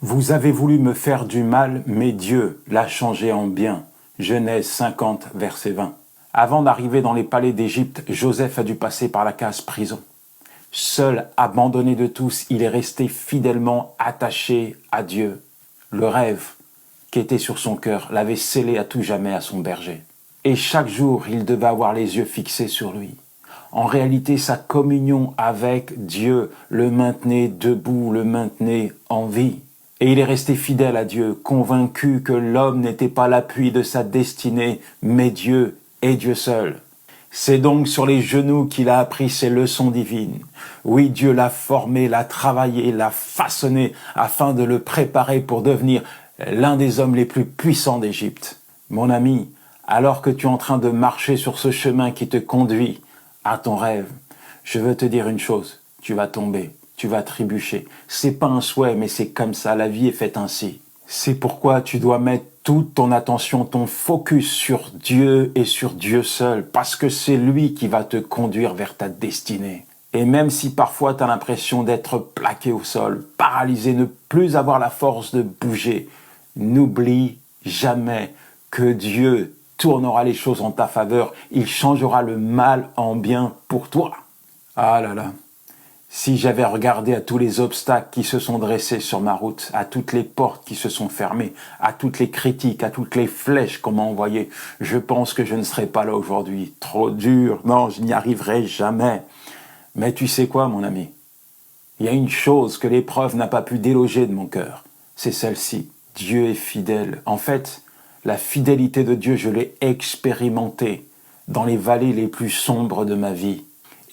Vous avez voulu me faire du mal, mais Dieu l'a changé en bien. Genèse 50, verset 20. Avant d'arriver dans les palais d'Égypte, Joseph a dû passer par la case prison. Seul, abandonné de tous, il est resté fidèlement attaché à Dieu. Le rêve qui était sur son cœur l'avait scellé à tout jamais à son berger. Et chaque jour, il devait avoir les yeux fixés sur lui. En réalité, sa communion avec Dieu le maintenait debout, le maintenait en vie. Et il est resté fidèle à Dieu, convaincu que l'homme n'était pas l'appui de sa destinée, mais Dieu et Dieu seul. C'est donc sur les genoux qu'il a appris ses leçons divines. Oui, Dieu l'a formé, l'a travaillé, l'a façonné afin de le préparer pour devenir l'un des hommes les plus puissants d'Égypte. Mon ami, alors que tu es en train de marcher sur ce chemin qui te conduit à ton rêve, je veux te dire une chose, tu vas tomber, tu vas trébucher. C'est pas un souhait, mais c'est comme ça, la vie est faite ainsi. C'est pourquoi tu dois mettre toute ton attention, ton focus sur Dieu et sur Dieu seul, parce que c'est lui qui va te conduire vers ta destinée. Et même si parfois tu as l'impression d'être plaqué au sol, paralysé, ne plus avoir la force de bouger, n'oublie jamais que Dieu tournera les choses en ta faveur, il changera le mal en bien pour toi. Ah là là, si j'avais regardé à tous les obstacles qui se sont dressés sur ma route, à toutes les portes qui se sont fermées, à toutes les critiques, à toutes les flèches qu'on m'a envoyées, je pense que je ne serais pas là aujourd'hui. Trop dur, non, je n'y arriverai jamais. Mais tu sais quoi, mon ami? Il y a une chose que l'épreuve n'a pas pu déloger de mon cœur, c'est celle-ci. Dieu est fidèle. En fait, la fidélité de Dieu, je l'ai expérimentée dans les vallées les plus sombres de ma vie.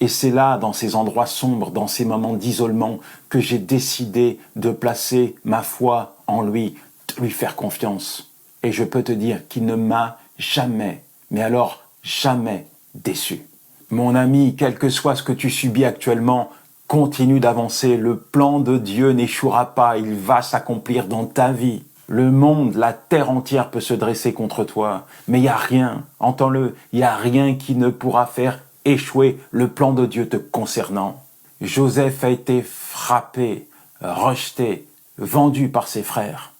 Et c'est là, dans ces endroits sombres, dans ces moments d'isolement, que j'ai décidé de placer ma foi en lui, de lui faire confiance. Et je peux te dire qu'il ne m'a jamais, mais alors jamais déçu. Mon ami, quel que soit ce que tu subis actuellement, continue d'avancer. Le plan de Dieu n'échouera pas, il va s'accomplir dans ta vie. Le monde, la terre entière peut se dresser contre toi, mais il n'y a rien, entends-le, il n'y a rien qui ne pourra faire échouer le plan de Dieu te concernant. Joseph a été frappé, rejeté, vendu par ses frères.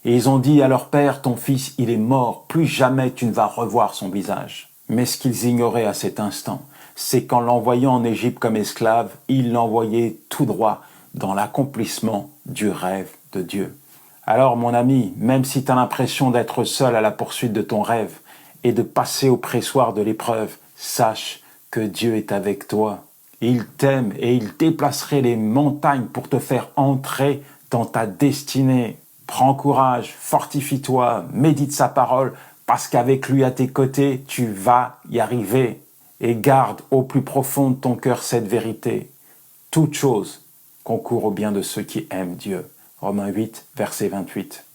Et ils ont dit à leur père, ton fils, il est mort, plus jamais tu ne vas revoir son visage. Mais ce qu'ils ignoraient à cet instant, c'est qu'en l'envoyant en Égypte comme esclave, ils l'envoyaient tout droit dans l'accomplissement du rêve de Dieu. Alors mon ami, même si tu as l'impression d'être seul à la poursuite de ton rêve et de passer au pressoir de l'épreuve, sache que Dieu est avec toi. Il t'aime et il déplacerait les montagnes pour te faire entrer dans ta destinée. Prends courage, fortifie-toi, médite sa parole, parce qu'avec lui à tes côtés, tu vas y arriver. Et garde au plus profond de ton cœur cette vérité. Toute chose concourt au bien de ceux qui aiment Dieu. Romains 8, verset 28.